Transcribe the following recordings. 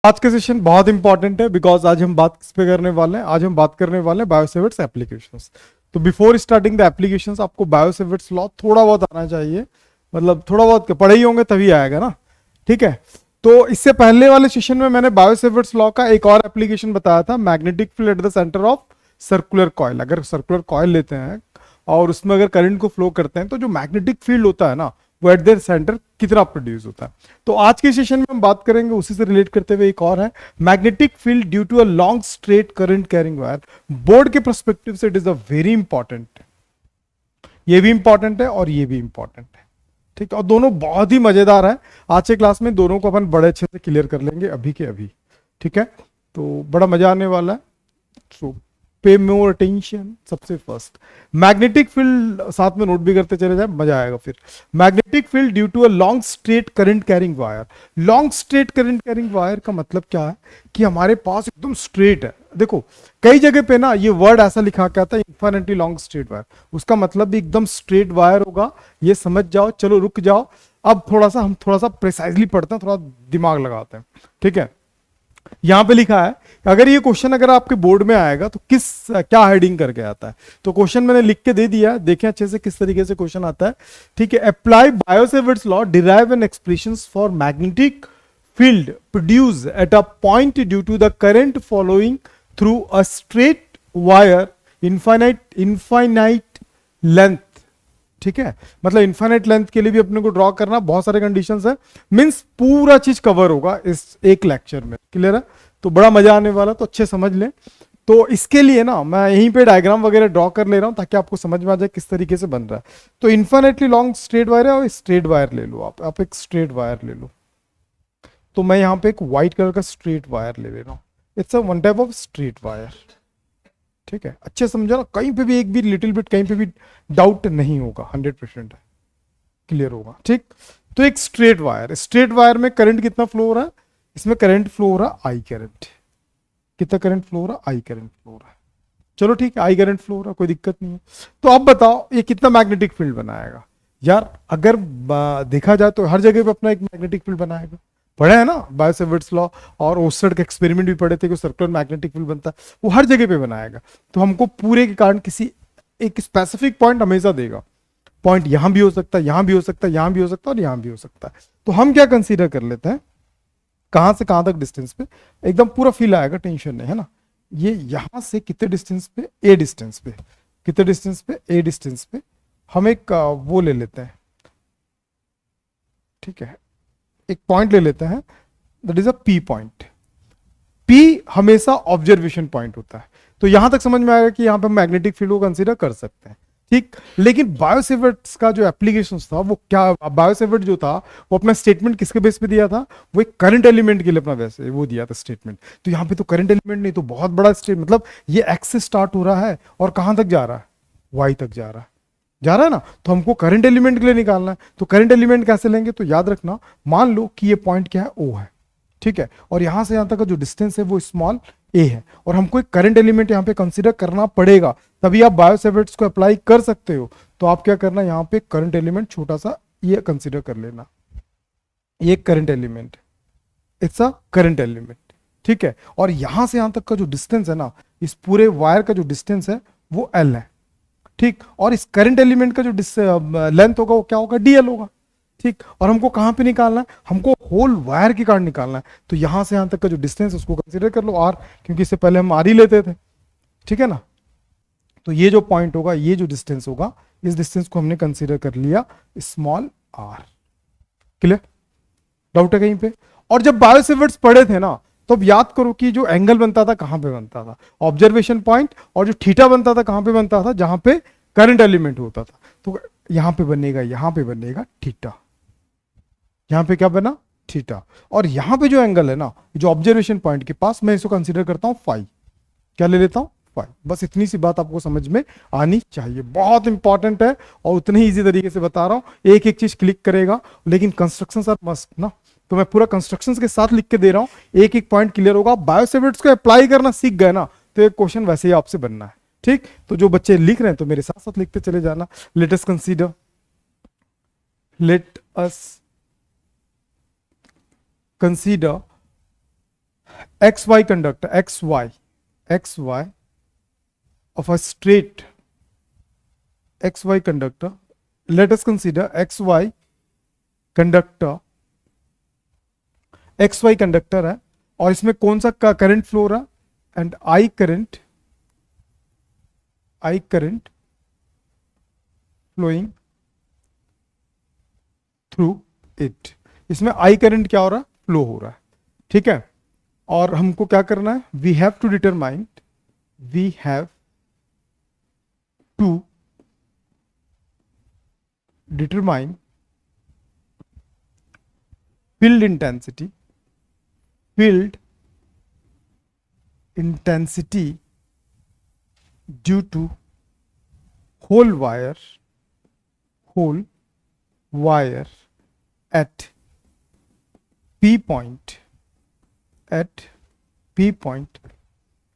आज का सेशन बहुत इंपॉर्टेंट है बिकॉज आज हम बात किस पे करने वाले हैं। आज हम बात करने वाले हैं बायोसेवर्ट्स एप्लीकेशंस। तो बिफोर स्टार्टिंग द एप्लीकेशंस आपको बायोसेवर्ट्स लॉ थोड़ा बहुत आना चाहिए, मतलब थोड़ा बहुत पढ़े ही होंगे तभी आएगा ना, ठीक है। तो इससे पहले वाले सेशन में मैंने बायोसेवर्ट्स लॉ का एक और एप्लीकेशन बताया था, magnetic field at the centre of circular coil. अगर सर्कुलर कॉइल लेते हैं और उसमें अगर करंट को फ्लो करते हैं तो जो मैग्नेटिक फील्ड होता है ना वो एट देयर सेंटर कितना प्रोड्यूस होता है। तो आज के सेशन में हम बात करेंगे उसी से रिलेट करते हुए एक और है magnetic field due to a long straight current carrying wire. Board के परस्पेक्टिव से it is a very important, ये भी इंपॉर्टेंट है और ये भी इंपॉर्टेंट है, ठीक है। और दोनों बहुत ही मजेदार है। आज के क्लास में दोनों को अपन बड़े अच्छे से क्लियर कर लेंगे अभी के अभी, ठीक है। तो बड़ा मजा आने वाला है। सो पे मोर अटेंशन। सबसे फर्स्ट मैग्नेटिक फील्ड साथ में नोट भी करते चले जाए, मजा आएगा फिर। Magnetic field due to a long straight current carrying wire. Long straight current carrying wire का मतलब क्या है कि हमारे पास एकदम स्ट्रेट है। देखो कई जगह पे ना ये वर्ड ऐसा लिखा क्या था, इन्फिनिटली लॉन्ग स्ट्रेट वायर, उसका मतलब भी एकदम स्ट्रेट वायर होगा, ये समझ जाओ। चलो रुक जाओ, अब हम थोड़ा सा प्रिसाइजली पढ़ते हैं, थोड़ा दिमाग लगाते हैं, ठीक है। यहां पे लिखा है अगर ये क्वेश्चन अगर आपके बोर्ड में आएगा तो किस क्या हेडिंग करके आता है। तो क्वेश्चन मैंने लिख के दे दिया, देखें अच्छे से किस तरीके से क्वेश्चन आता है, ठीक है। Apply Biot Savart's law, derive an expressions for magnetic field produce at a point due to the current following through a straight wire infinite length, ठीक है। मतलब इनफाइनाइट लेंथ के लिए भी अपने को ड्रॉ करना, बहुत सारे कंडीशंस है, मींस पूरा चीज कवर होगा इस एक लेक्चर में, क्लियर है। तो बड़ा मजा आने वाला, तो अच्छे समझ लें। तो इसके लिए ना मैं यहीं पे डायग्राम वगैरह ड्रॉ कर ले रहा हूं ताकि आपको समझ में आ जाए किस तरीके से बन रहा है। तो इन्फाइनाइटली लॉन्ग स्ट्रेट वायर है और स्ट्रेट वायर ले लो, आप एक स्ट्रेट वायर ले लो। तो मैं यहाँ पे एक व्हाइट कलर का स्ट्रेट वायर ले रहा हूँ, it's a one type of straight wire, ठीक है। अच्छे समझो ना, कहीं पे भी एक भी लिटिल बिट कहीं पे भी डाउट नहीं होगा, 100% है, क्लियर होगा, ठीक। तो एक स्ट्रेट वायर, स्ट्रेट वायर में करंट कितना फ्लो हो रहा है, इसमें करंट फ्लो हो रहा है आई करंट। कितना करंट फ्लो हो रहा है, आई करंट फ्लो हो रहा है। चलो ठीक है, आई करंट फ्लो हो रहा है, कोई दिक्कत नहीं है। तो अब बताओ ये कितना मैग्नेटिक फील्ड बनाएगा। यार अगर देखा जाए तो हर जगह पे अपना एक मैग्नेटिक फील्ड बनाएगा, पढ़े है ना बायोसेवर्ट्स लॉ, और ओस्टर्ड के एक्सपेरिमेंट भी पढ़े थे कि सर्कुलर मैग्नेटिक फील्ड बनता है, वो हर जगह पे बनाएगा। तो हमको पूरे के कारण किसी एक स्पेसिफिक पॉइंट हमेशा देगा। पॉइंट यहां भी हो सकता है, यहां भी हो सकता है, यहां भी हो सकता है और यहां भी हो सकता है। तो हम क्या कंसीडर कर लेते हैं, कहां से कहां तक डिस्टेंस पे एकदम पूरा फील आएगा, टेंशन नहीं है ना। ये यहां से कितने डिस्टेंस पे, ए डिस्टेंस पे, कितने डिस्टेंस पे, ए डिस्टेंस पे हम एक वो ले लेते हैं, ठीक है। एक पॉइंट ले लेते हैं, that is a P point. P हमेशा ऑब्जर्वेशन पॉइंट होता है। तो यहां तक समझ में आएगा कि यहां पे मैग्नेटिक फील्ड को कंसीडर कर सकते हैं, ठीक। लेकिन बायोसेवर्ट्स का जो एप्लीकेशन था वो क्या, बायोसेवर्ट जो था वो अपना स्टेटमेंट किसके बेस पे दिया था, वो एक करंट एलिमेंट के लिए अपना वैसे वो दिया था स्टेटमेंट। तो यहाँ पे तो करंट एलिमेंट नहीं, तो बहुत बड़ा स्टेट, मतलब ये एक्स से स्टार्ट हो रहा है और कहां तक जा रहा है, वाई तक जा रहा है ना। तो हमको करंट एलिमेंट के लिए निकालना है। तो करंट एलिमेंट कैसे लेंगे, तो याद रखना, मान लो कि ये पॉइंट क्या है, ओ है, ठीक है। और यहां से यहां तक का जो डिस्टेंस है वो स्मॉल ए है, और हमको एक करंट एलिमेंट यहां पे कंसीडर करना पड़ेगा, तभी आप बायोसेवर्ट्स को अप्लाई कर सकते हो। तो आप क्या करना, यहां पे करंट एलिमेंट छोटा सा ये कंसीडर कर लेना, ये current element, it's a current element, ठीक है। और यहां से यहां तक का जो डिस्टेंस है ना, इस पूरे वायर का जो डिस्टेंस है वो एल है, ठीक। और इस करंट एलिमेंट का जो लेंथ होगा वो क्या होगा, डीएल होगा, ठीक। और हमको कहां पे निकालना है, हमको होल वायर के कारण निकालना है। तो यहां से यहां तक का जो डिस्टेंस उसको कंसीडर कर लो आर, क्योंकि इससे पहले हम आर ही लेते थे, ठीक है ना। तो ये जो पॉइंट होगा, ये जो डिस्टेंस होगा, इस डिस्टेंस को हमने कंसीडर कर लिया स्मॉल आर, क्लियर, डाउट है कहीं पे। और जब बायोसेवर्ट्स पढ़े थे ना, तो अब याद करो कि जो एंगल बनता था कहां पे बनता था, ऑब्जर्वेशन पॉइंट, और जो थीटा बनता था कहां पे बनता था, जहां पे करंट एलिमेंट होता था। तो यहां पे बनेगा, यहां पे बनेगा थीटा, यहां पे क्या बना, थीटा। और यहां पे जो एंगल है ना, जो ऑब्जर्वेशन पॉइंट के पास, मैं इसको कंसीडर करता हूं फाई, क्या ले लेता हूं, फाई। बस इतनी सी बात आपको समझ में आनी चाहिए, बहुत इंपॉर्टेंट है और उतने ही इजी तरीके से बता रहा हूं, एक एक चीज क्लिक करेगा, लेकिन कंस्ट्रक्शंस आर मस्ट ना। तो मैं पूरा कंस्ट्रक्शंस के साथ लिख के दे रहा हूं, एक एक पॉइंट क्लियर होगा। बायोसेवर्ट्स को अप्लाई करना सीख गए ना, तो एक क्वेश्चन वैसे ही आपसे बनना है, ठीक। तो जो बच्चे लिख रहे हैं तो मेरे साथ साथ लिखते चले जाना। Let us consider, let us consider X Y conductor, X Y of a straight xy conductor, let us consider xy conductor है और इसमें कौन सा करंट फ्लो रहा, and I current flowing through it. इसमें आई करंट क्या हो रहा है, फ्लो हो रहा है, ठीक है। और हमको क्या करना है, we have to determine field intensity due to whole wire at P point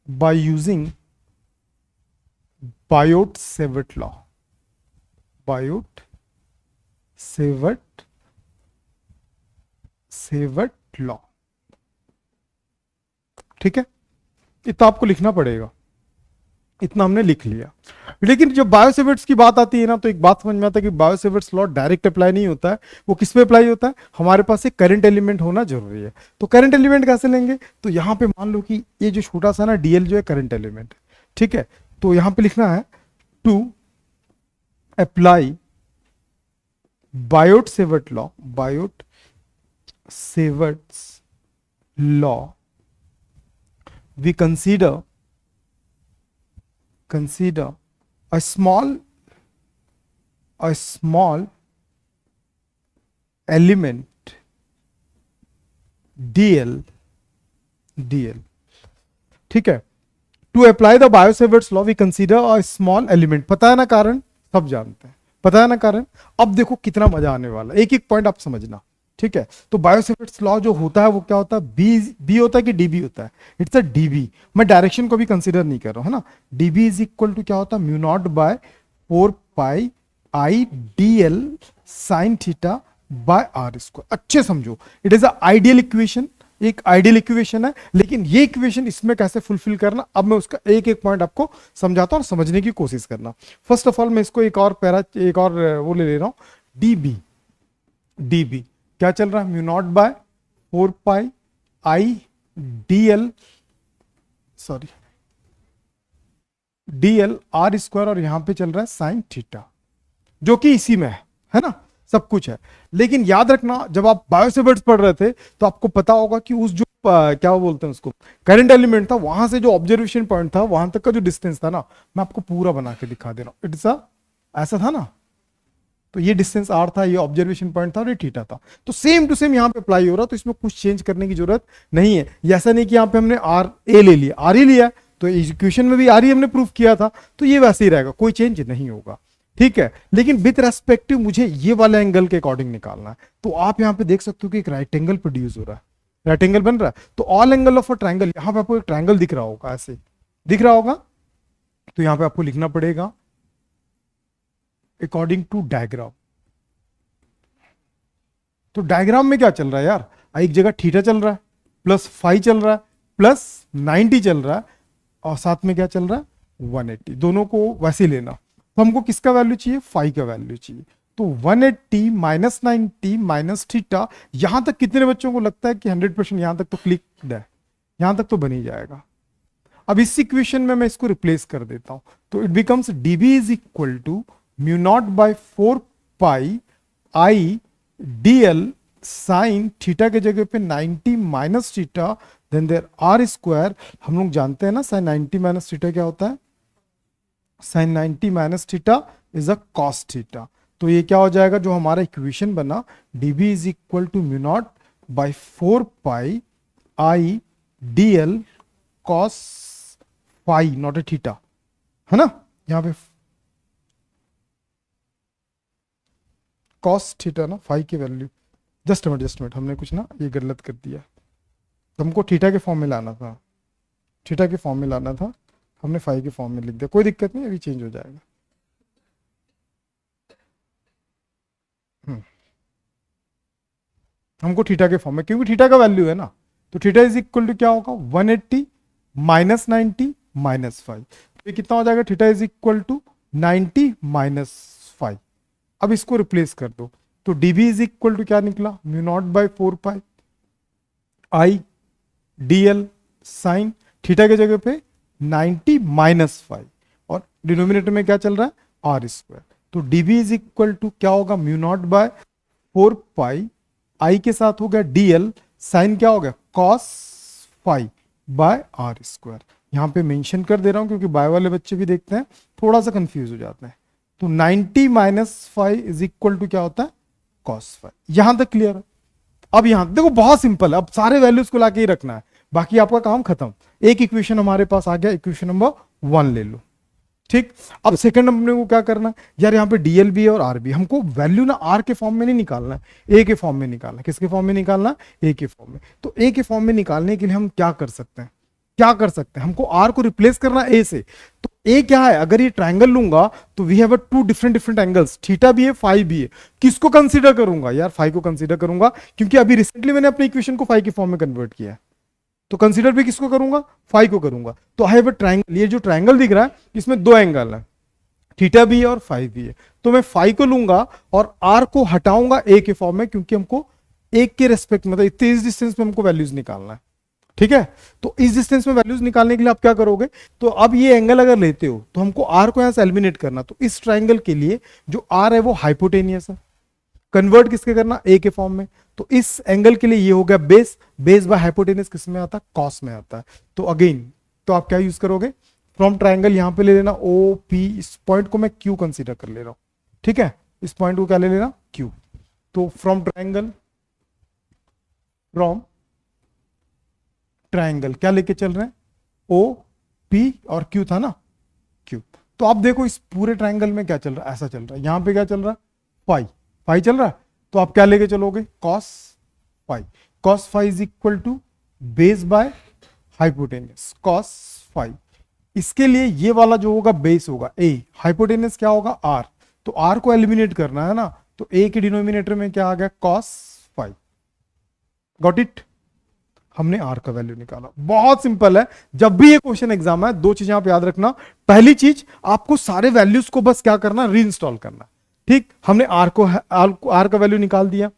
by using Biot-Savart law, ठीक है। इतना आपको लिखना पड़ेगा, इतना हमने लिख लिया। लेकिन जब बायो-सेवर्ट्स की बात आती है ना, तो एक बात समझ में आता है कि बायो-सेवर्ट्स लॉ डायरेक्ट अप्लाई नहीं होता है। वो किस पे अप्लाई होता है, हमारे पास एक करंट एलिमेंट होना जरूरी है। तो करंट एलिमेंट कैसे लेंगे, तो यहां पे मान लो कि ये जो छोटा सा ना डीएल जो है करंट एलिमेंट, ठीक है। तो यहां पे लिखना है to apply Biot-Savart law, we consider a small element dl, ठीक है। To apply the Biot Savart's law we consider a small element. पता है ना कारण, सब जानते हैं, पता है ना कारण। अब देखो कितना मजा आने वाला है, एक एक पॉइंट आप समझना, ठीक है। तो बायो-सेवर्ट्स लॉ जो होता है वो क्या होता है, बी होता है कि डीबी होता है, इट्स अ डीबी। मैं डायरेक्शन को भी कंसीडर नहीं कर रहा हूं, है ना। डीबी इज इक्वल टू क्या होता है, mu naught by 4 pi I D L sine theta by R square. अच्छे समझो, it is a ideal equation, एक आइडियल इक्वेशन है। लेकिन ये इक्वेशन इसमें कैसे फुलफिल करना, अब मैं उसका एक एक पॉइंट आपको समझाता हूं और समझने की कोशिश करना। फर्स्ट ऑफ ऑल मैं इसको एक और वो ले रहा हूं, डीबी क्या चल रहा है, mu naught by 4 pi I DL are square, और यहां पे चल रहा है साइन थीटा, जो कि इसी में है ना, सब कुछ है। लेकिन याद रखना, जब आप बायो-सेवर्ट्स पढ़ रहे थे तो आपको पता होगा कि उस जो क्या बोलते हैं उसको, करंट एलिमेंट था, वहां से जो ऑब्जर्वेशन पॉइंट था वहां तक का जो डिस्टेंस था ना, मैं आपको पूरा बना के दिखा दे रहा हूं। इट्स ऐसा था ना, तो ये डिस्टेंस आर था, ये ऑब्जर्वेशन पॉइंट था और ये थीटा था। तो सेम टू सेम यहां पे अप्लाई हो रहा, तो इसमें कुछ चेंज करने की जरूरत नहीं है। ऐसा नहीं कि यहां पे हमने आर ए ले लिया, आर ही लिया, तो इक्वेशन में भी आर ही हमने प्रूफ किया था, तो ये वैसे ही रहेगा, कोई चेंज नहीं होगा, ठीक है। लेकिन विथ रेस्पेक्टिव मुझे ये वाला एंगल के अकॉर्डिंग निकालना है। तो आप यहां पे देख सकते हो कि एक राइट एंगल प्रोड्यूस हो रहा है, राइट एंगल बन रहा है। तो all angle of a triangle, यहां पे आपको एक ट्रायंगल दिख रहा होगा, ऐसे दिख रहा होगा। तो यहां पे आपको लिखना पड़ेगा अकॉर्डिंग टू डायग्राम। तो डायग्राम में क्या चल रहा है यार, एक जगह थीटा चल रहा है, प्लस फाई चल रहा है, प्लस 90 चल रहा है, और साथ में क्या चल रहा है 180। दोनों को वैसे लेना। तो हमको किसका वैल्यू चाहिए, फाई का वैल्यू चाहिए। तो 180 माइनस 90 माइनस थीटा, यहां तक कितने बच्चों को लगता है कि 100% यहां तक तो क्लिक है, यहां तक तो बन ही जाएगा। अब इस इक्वेशन में मैं इसको रिप्लेस कर देता हूं, तो it becomes DB is equal to mu naught by 4 pi I DL sine theta के जगह पे 90 minus theta, then there R square. हम लोग जानते हैं ना साइन 90 माइनस थीटा क्या होता है, sine 90 minus theta is a cos theta. तो ये क्या हो जाएगा, जो हमारा इक्वेशन बना, DB is equal to mu naught by 4 pi I DL cos phi not a theta, है ना। यहां पे कॉस थीटा ना, फाई की वैल्यू, जस्ट मिनट हमने कुछ ना ये गलत कर दिया। तो हमको थीटा के फॉर्म में लाना था, थीटा के फॉर्म में लाना था, हमने फाई के फॉर्म में लिख दिया। कोई दिक्कत नहीं, अभी चेंज हो जाएगा। हमको थीटा के फॉर्म में, क्योंकि थीटा का वैल्यू है ना, तो थीटा इज इक्वल टू क्या होगा 180 माइनस 90 माइनस 5, ये कितना हो जाएगा theta is equal to 90 minus 5। अब इसको रिप्लेस कर दो तो dB इज इक्वल टू क्या निकला mu naught by 4 pi I dl sine theta की जगह पे 90 माइनस 5 और डिनोमिनेटर में क्या चल रहा है आर स्क्वायर। तो dB इज इक्वल टू क्या होगा म्यू नॉट बाय 4 पाई आई के साथ हो गया dl साइन क्या हो गया cos phi by R square. यहां पे मेंशन कर दे रहा हूं क्योंकि बाय वाले बच्चे भी देखते हैं थोड़ा सा कंफ्यूज हो जाते हैं। तो 90 माइनस 5 इज इक्वल टू क्या होता है cos फाई। यहां तक क्लियर है। अब यहां देखो बहुत सिंपल है, अब सारे वैल्यूज को लाके ही रखना है, बाकी आपका काम खत्म। एक इक्वेशन हमारे पास आ गया, इक्वेशन नंबर 1 ले लो, ठीक। अब सेकंड अपने को क्या करना है यार, यहाँ पे डीएल भी है और आर भी, हमको वैल्यू ना आर के फॉर्म में नहीं निकालना है, ए के फॉर्म में निकालना है। किसके फॉर्म में निकालना है, ए के फॉर्म में। तो ए के फॉर्म में निकालने के लिए हम क्या कर सकते हैं, हमको आर को रिप्लेस करना ए से। तो ए क्या है, अगर ये ट्रायंगल लूंगा तो we have two different angles, theta भी है फाई भी है। किसको कंसीडर करूंगा यार, फाई को कंसीडर करूंगा, क्योंकि अभी रिसेंटली मैंने अपने इक्वेशन को फाई के फॉर्म में कन्वर्ट किया है। तो कंसीडर भी किसको करूंगा, फाई को करूंगा। तो आई हैव अ ट्रायंगल, ये जो ट्रायंगल दिख रहा है इसमें दो एंगल है, थीटा भी है और फाई भी है। तो मैं फाई को लूंगा और आर को हटाऊंगा ए के फॉर्म में, क्योंकि हमको एक के रेस्पेक्ट मतलब इतने इस डिस्टेंस में हमको वैल्यूज निकालना है, ठीक है। तो इस डिस्टेंस में वैल्यूज निकालने के लिए आप क्या करोगे, तो अब ये एंगल अगर लेते हो तो हमको आर को यहां से एलिमिनेट करना। तो इस ट्रायंगल के लिए जो आर है वो हाइपोटेनियस है, कन्वर्ट किसके करना, ए के फॉर्म में। तो इस एंगल के लिए ये हो गया बेस, बेस बाय हाइपोटेनस किस में आता है, कॉस में आता है। तो अगेन तो आप क्या यूज करोगे, फ्रॉम ट्रायंगल यहां पे ले लेना ओ पी, इस पॉइंट को मैं क्यू कंसीडर कर ले रहा हूं, ठीक है। इस पॉइंट को क्या ले लेना, क्यू। तो फ्रॉम ट्रायंगल क्या लेके चल रहे हैं, ओ पी और क्यू था ना, क्यू। तो आप देखो इस पूरे ट्रायंगल में क्या चल रहा है, ऐसा चल रहा है। यहां पे क्या चल रहा है, फाई चल रहा है। तो आप क्या लेके चलोगे, cos phi is equal to base by hypotenuse cos phi. इसके लिए ये वाला जो होगा बेस होगा ए, हाइपोटेनस क्या होगा आर। तो आर को एलिमिनेट करना है ना, तो ए के डिनोमिनेटर में क्या आ गया, कॉस फाई। गॉट इट, हमने आर का वैल्यू निकाला। बहुत सिंपल है। जब भी ये क्वेश्चन एग्जाम है, दो चीजें आप याद रखना। पहली चीज, आपको सारे वैल्यूज को बस क्या करना, रीइंस्टॉल करना, ठीक। हमने आर का वैल्यू निकाल दिया,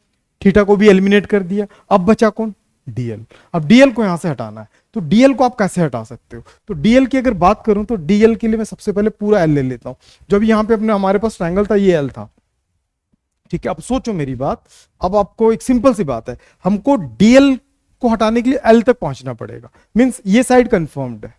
थीटा को भी एलिमिनेट कर दिया। अब बचा कौन, डीएल। अब डीएल को यहां से हटाना है। तो डीएल को आप कैसे हटा सकते हो, तो डीएल की अगर बात करूं तो डीएल के लिए मैं सबसे पहले पूरा एल ले लेता हूं। जब यहां पे अपने हमारे पास ट्रायंगल था, ये एल था, ठीक है। अब सोचो मेरी बात, अब आपको एक सिंपल सी बात है, हमको डीएल को हटाने के लिए एल तक पहुंचना पड़ेगा। मींस ये साइड कंफर्म्ड है,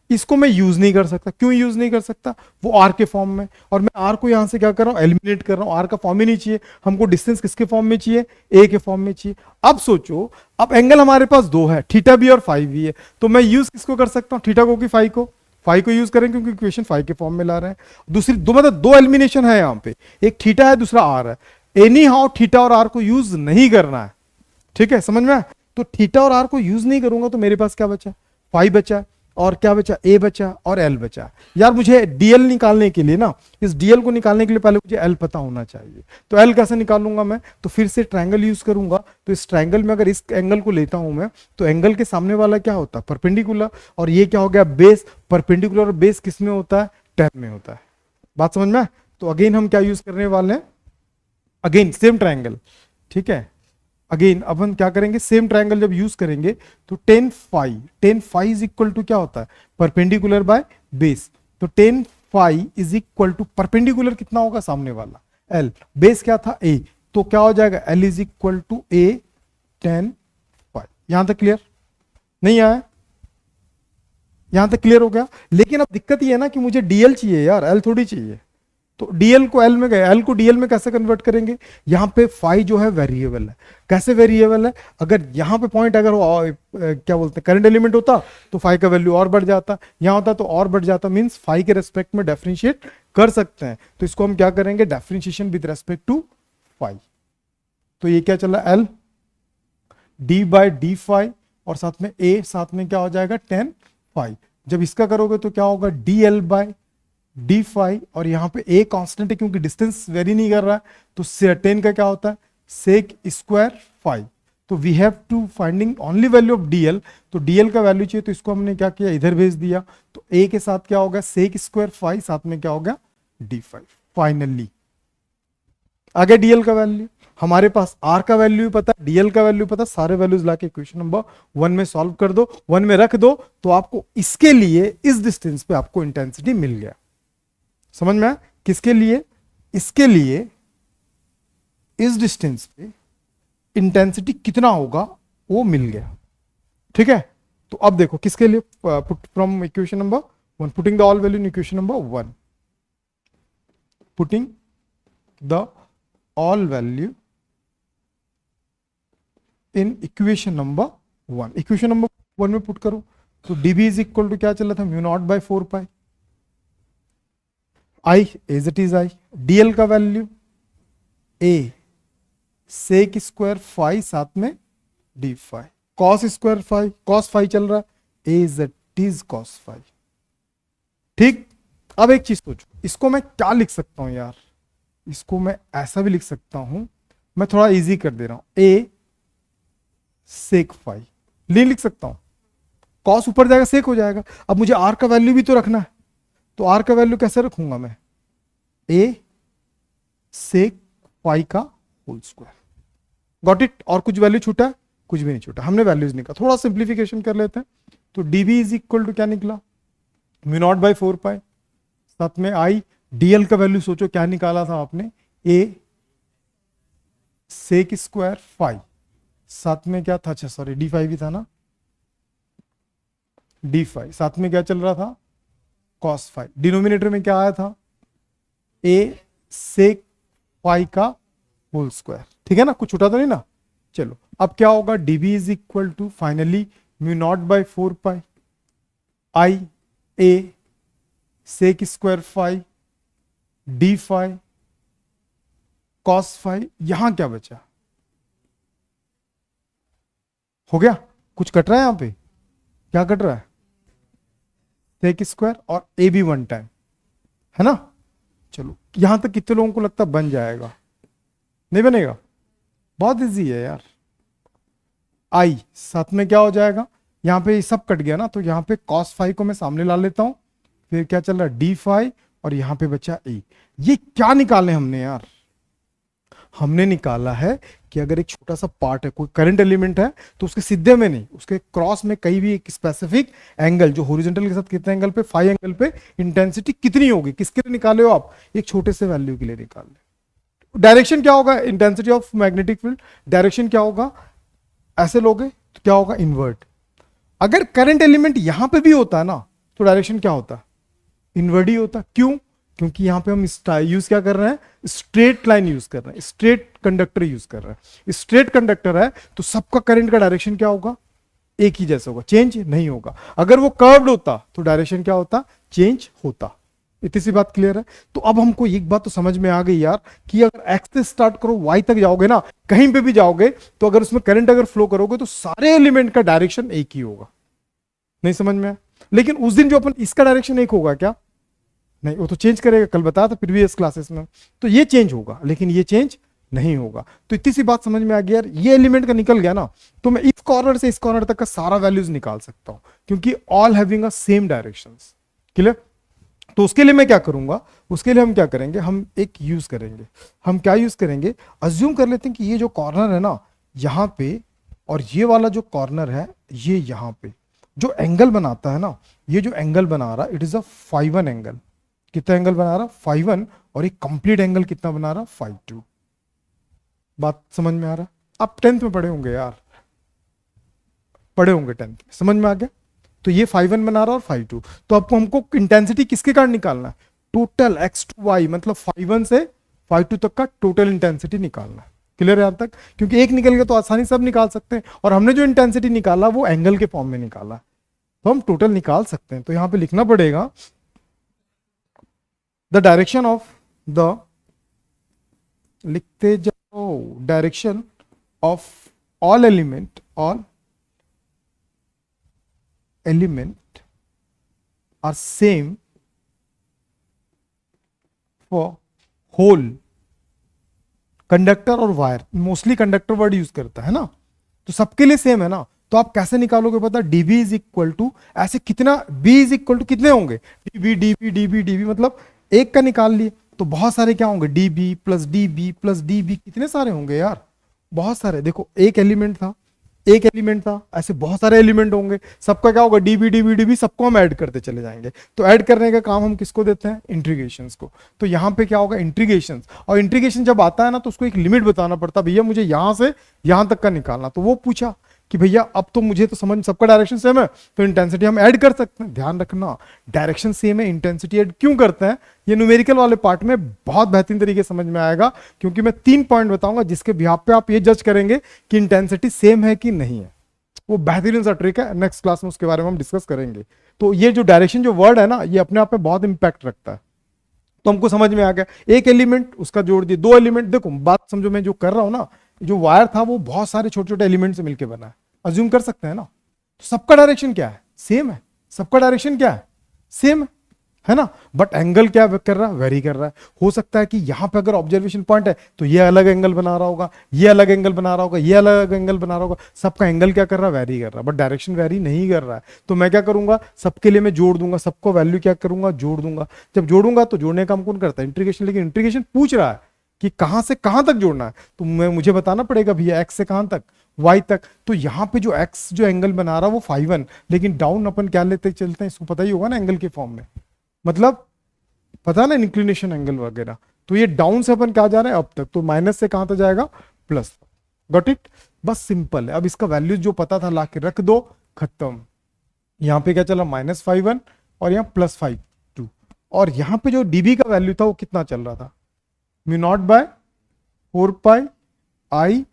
इसको मैं यूज नहीं कर सकता। क्यों यूज नहीं कर सकता, वो आर के फॉर्म में, और मैं आर को यहां से क्या कर रहा हूं, एलिमिनेट कर रहा हूं। आर का फॉर्म ही नहीं चाहिए हमको, डिस्टेंस किसके फॉर्म में चाहिए, ए के फॉर्म में चाहिए। अब सोचो, अब एंगल हमारे पास दो है, थीटा भी और फाई भी है। तो मैं यूज किसको कर सकता हूं, थीटा को कि फाई को, यूज करें क्योंकि इक्वेशन फाई के फॉर्म में ला रहे हैं। दूसरी दो मतलब दो एलिमिनेशन है यहां पे, एक थीटा है दूसरा आर है। एनी हाउ थीटा और आर को यूज नहीं करना है, ठीक है, समझ में। तो थीटा और आर को यूज नहीं करूंगा तो मेरे पास क्या बचा, फाई बचा, और क्या बचा, ए बचा और एल बचा। यार मुझे डीएल निकालने के लिए ना, इस डीएल को निकालने के लिए पहले मुझे एल पता होना चाहिए। तो एल कैसे निकालूंगा मैं, तो फिर से ट्रायंगल यूज करूंगा। तो इस ट्रायंगल में अगर इस एंगल को लेता हूं मैं, तो एंगल के सामने वाला क्या होता है, परपेंडिकुलर, और ये क्या हो गया, बेस। परपेंडिकुलर और बेस किस में होता है, टैन में होता है। बात समझ में। तो अगेन हम क्या यूज करने वाले हैं, अगेन सेम ट्रायंगल, ठीक है। अगेन अब हम क्या करेंगे, सेम ट्रायंगल जब यूज करेंगे तो tan phi is equal to क्या होता है, परपेंडिकुलर बाय बेस। तो tan phi is equal to perpendicular कितना होगा, सामने वाला एल, बेस क्या था ए। तो क्या हो जाएगा, L is equal to A tan phi. यहां तक क्लियर नहीं आया, यहां तक क्लियर हो गया। लेकिन अब दिक्कत ये है ना कि मुझे डीएल चाहिए यार, एल थोड़ी चाहिए। तो डीएल को एल में गए, एल को डीएल में कैसे कन्वर्ट करेंगे, यहां पे फाई जो है वेरिएबल है। कैसे वेरिएबल है, अगर यहां पे पॉइंट अगर क्या बोलते हैं करंट एलिमेंट होता तो फाई का वैल्यू और बढ़ जाता, यहां होता तो और बढ़ जाता। मींस फाई के रेस्पेक्ट में डिफरेंशिएट कर सकते हैं। तो इसको हम क्या करेंगे, differentiation with respect to phi. तो ये क्या चला, L D by D phi, और साथ में ए, साथ में क्या हो जाएगा, टेन फाई। जब इसका करोगे तो क्या होगा, D L by D phi, और यहां पे ए कांस्टेंट है क्योंकि डिस्टेंस वेरी नहीं कर रहा है। तो टेन का क्या होता है, सेक स्क्वायर फाई। तो we have to finding only value of DL. तो डीएल का वैल्यू चाहिए, तो इसको हमने क्या किया, इधर भेज दिया। तो ए के साथ क्या होगा, सेक स्क्वायर फाइव, साथ में क्या होगा, डी फाइव। फाइनली आ गया डीएल का वैल्यू। हमारे पास आर का वैल्यू भी पता, डीएल का वैल्यू पता, सारे वैल्यूज लाके इक्वेशन नंबर 1 में सॉल्व कर दो, 1 में रख दो, तो आपको इसके लिए इस डिस्टेंस पे आपको इंटेंसिटी मिल गया। समझ में आया? किसके लिए, इसके लिए इस डिस्टेंस पे इंटेंसिटी कितना होगा वो मिल गया। ठीक है, तो अब देखो किसके लिए, put from equation number 1, putting the all value in equation number 1, putting the all value in equation number 1। Equation number 1 में पुट करो, तो dB इज इक्वल टू क्या चल रहा था, mu naught by 4 pi, I as it is I. DL का value A sec square five, साथ में D five, cos square five, cos five चल रहा है, as it is cos five. ठीक, अब एक चीज सोचो, इसको मैं क्या लिख सकता हूं यार, इसको मैं ऐसा भी लिख सकता हूं, मैं थोड़ा इजी कर दे रहा हूं, ए सेक फाइव नहीं लिख सकता हूं, कॉस ऊपर जाएगा सेक हो जाएगा। अब मुझे आर का वैल्यू भी तो रखना है, तो आर का वैल्यू कैसे रखूंगा मैं, ए सेक फाइव का होल स्क्वायर। Got it? और कुछ वैल्यू छूटा है? कुछ भी नहीं छूटा, हमने वैल्यूज निकाला। थोड़ा सिंप्लीफिकेशन कर लेते हैं, तो डीबी इज इक्वल टू क्या निकला, म्यू नॉट बाय 4 पाई, साथ में आई। डीएल का वैल्यू सोचो क्या निकाला था आपने, ए सेक स्क्वायर फाइव, साथ में क्या था, अच्छा सॉरी डी फाइव भी था ना, डी फाइव, साथ में क्या चल रहा था, कॉस फाइव। डिनोमिनेटर में क्या आया था, ए सेक फाइव का होल स्क्वायर। ठीक है ना, कुछ छूटा तो नहीं ना। चलो अब क्या होगा, DB is equal to finally mu naught by 4 pi, I A sec square five D five cos five. यहां क्या बचा, हो गया, कुछ कट रहा है यहां पे, क्या कट रहा है, सेक स्क्वायर और ए भी 1 टाइम, है ना। चलो यहां तक कितने लोगों को लगता बन जाएगा, नहीं बनेगा, बहुत इजी है यार। आई साथ में क्या हो जाएगा, यहां पे सब कट गया ना, तो यहां पे cos फाइव को मैं सामने ला लेता हूं, फिर क्या चल रहा है डी फाइव, और यहां पे बचा ए। ये क्या निकाले हमने यार, हमने निकाला है कि अगर एक छोटा सा पार्ट है, कोई करंट एलिमेंट है, तो उसके सीधे में नहीं, उसके क्रॉस में कहीं भी एक स्पेसिफिक एंगल, जो हॉरिजॉन्टल के साथ कितने एंगल पे, फाइव एंगल पे इंटेंसिटी कितनी होगी, किसके लिए निकाले हो आप, एक छोटे से वैल्यू के लिए निकाल ले। डायरेक्शन क्या होगा, intensity of magnetic field, direction क्या होगा, ऐसे लोगे तो क्या होगा, इनवर्ट। अगर करंट एलिमेंट यहां पे भी होता है ना, तो डायरेक्शन क्या होता, इनवर्ट ही होता। क्यों, क्योंकि यहां पे हम यूज क्या कर रहे हैं, स्ट्रेट लाइन यूज कर रहे हैं, स्ट्रेट कंडक्टर यूज कर रहे हैं। स्ट्रेट कंडक्टर है तो सबका करंट का डायरेक्शन क्या होगा, एक ही जैसा होगा, चेंज नहीं होगा। अगर वो कर्व्ड होता तो डायरेक्शन क्या होता, चेंज होता। इतनी सी बात क्लियर है। तो अब हमको एक बात तो समझ में आ गई यार, कि अगर एक्स से स्टार्ट करो वाई तक जाओगे ना, कहीं पे भी जाओगे, तो अगर उसमें करंट अगर फ्लो करोगे तो सारे एलिमेंट का डायरेक्शन एक ही होगा। नहीं समझ में आया? लेकिन उस दिन जो अपन इसका डायरेक्शन एक होगा क्या, नहीं, वो तो चेंज करेगा, कल बताया था प्रीवियस क्लासेस में। तो ये चेंज होगा, लेकिन ये चेंज नहीं होगा। तो इतनी सी बात समझ में आ गई यार, ये एलिमेंट का निकल गया ना, तो मैं इस कॉर्नर से इस कॉर्नर तक का सारा वैल्यूज निकाल सकता हूं, क्योंकि all having a same directions. Clear? तो उसके लिए मैं क्या करूंगा, उसके लिए हम क्या करेंगे, हम एक यूज करेंगे। हम क्या यूज करेंगे, अज्यूम कर लेते हैं कि ये जो कॉर्नर है ना यहां पे, और ये वाला जो कॉर्नर है ये यहां पे, जो एंगल बनाता है ना, ये जो एंगल बना रहा, इट इज अ 5-1 एंगल। कितना एंगल बना रहा, 5-1, और एक कंप्लीट एंगल कितना बना रहा, 5-2। बात समझ में आ रहा? आप 10th में पढ़े होंगे यार, पढ़े होंगे 10th में, समझ में आ गया। तो ये 5-1 बना रहा और 5-2, तो आपको हमको इंटेंसिटी किसके कारण निकालना है, टोटल x to y, मतलब 5-1 से 5-2 तक का टोटल इंटेंसिटी निकालना है। क्लियर है यहां तक? क्योंकि एक निकल गया तो आसानी से सब निकाल सकते हैं, और हमने जो इंटेंसिटी निकाला वो एंगल के फॉर्म में निकाला, तो हम टोटल निकाल सकते हैं। तो यहां पे लिखना पड़ेगा द डायरेक्शन ऑफ द, लिखते जाओ, direction of all element are same for whole conductor और wire. Mostly conductor word use करता है ना, तो सबके लिए सेम है ना, तो आप कैसे निकालोगे पता, db इज इक्वल टू ऐसे कितना, b इज इक्वल टू कितने होंगे, db db db db, मतलब एक का निकाल लिए तो बहुत सारे क्या होंगे, db plus db plus db, कितने सारे होंगे यार, बहुत सारे। देखो एक एलिमेंट था, एक एलिमेंट था, ऐसे बहुत सारे एलिमेंट होंगे, सबका क्या होगा, db db db, सबको हम ऐड करते चले जाएंगे। तो ऐड करने का काम हम किसको देते हैं, इंटीग्रेशंस को। तो यहाँ पे क्या होगा, इंटीग्रेशंस, और इंटीग्रेशन जब आता है ना तो उसको एक लिमिट बताना पड़ता, भैया मुझे यहां से यहां तक का निकालना। तो वो पूछा कि भैया अब तो मुझे तो समझ, सबका डायरेक्शन सेम है तो इंटेंसिटी हम ऐड कर सकते हैं। ध्यान रखना, डायरेक्शन सेम है, इंटेंसिटी ऐड क्यों करते हैं, ये न्यूमेरिकल वाले पार्ट में बहुत बेहतरीन तरीके से समझ में आएगा, क्योंकि मैं 3 पॉइंट बताऊंगा जिसके बिहाफ पे आप ये जज करेंगे कि इंटेंसिटी सेम है कि नहीं है। वो बेहतरीन सा ट्रिक है, नेक्स्ट क्लास में उसके बारे में हम डिस्कस करेंगे। तो ये जो डायरेक्शन जो वर्ड है ना, ये अपने आप में बहुत इंपैक्ट रखता है। तो हमको समझ में आ गया, एक एलिमेंट उसका जोड़ दिए, 2 एलिमेंट, देखो बात समझो, मैं जो कर रहा हूं ना, जो वायर था वो बहुत सारे छोटे छोटे एलिमेंट से मिलकर बना है, अज्यूम कर सकते हैं ना। तो सबका डायरेक्शन क्या है, सेम है, सबका डायरेक्शन क्या है, सेम है ना, बट एंगल क्या कर रहा है, वेरी कर रहा है। हो सकता है कि यहां पे अगर ऑब्जर्वेशन पॉइंट है तो ये अलग एंगल बना रहा होगा, ये अलग एंगल बना रहा होगा, ये अलग एंगल बना रहा होगा, सबका एंगल क्या कर रहा है, वेरी कर रहा है, बट डायरेक्शन वेरी नहीं कर रहा है। तो मैं क्या करूंगा, सबके लिए मैं जोड़ दूंगा, सबको वैल्यू क्या करूंगा, जोड़ दूंगा। जब जोड़ूंगा तो जोड़ने का काम कौन करता है, इंटीग्रेशन, लेकिन इंटीग्रेशन पूछ रहा है कि कहां से कहां तक जोड़ना है, तो मुझे बताना पड़ेगा भैया एक्स से कहां तक, y तक। तो यहां पे जो x जो एंगल बना रहा है वो 5 लेकिन डाउन अपन क्या लेते चलते हैं, इसको पता ही होगा ना एंगल के फॉर्म में, मतलब पता ना इंक्लिनेशन एंगल वगैरह। तो ये डाउन से अपन क्या जा रहे हैं अब तक, तो माइनस से कहां तक जाएगा, प्लस। गॉट इट, बस सिंपल है। अब इसका वैल्यू जो पता था ला के रख दो, खत्म। यहां पे क्या चला, -5 और यहाँ +5 और यहाँ पे जो dB का वैल्यू था वो कितना चल रहा था, μ0/4π I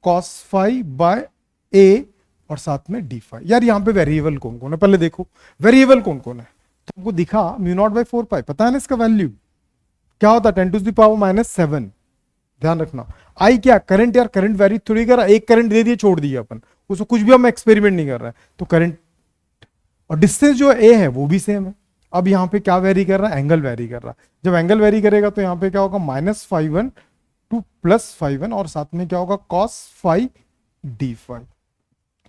cos phi by a और साथ में d phi। यार यहाँ पे वेरिएबल कौन कौन है, पहले देखो वेरिएबल कौन कौन है। तो हमको दिखा μ0/4π, पता है ना इसका वैल्यू क्या होता है, 10⁻⁷। ध्यान रखना, आई क्या, करंट, यार करंट वेरी थोड़ी कर रहा है, एक करंट दे दिए छोड़ दिया अपन, उसको कुछ भी हम एक्सपेरिमेंट नहीं कर रहा है, तो करंट और डिस्टेंस जो ए है वो भी सेम है। अब यहाँ पे क्या वेरी कर रहा है, एंगल वेरी कर रहा है। जब एंगल वेरी करेगा तो यहाँ पे क्या होगा, -5 टू +5 और साथ में क्या होगा, cos phi d phi।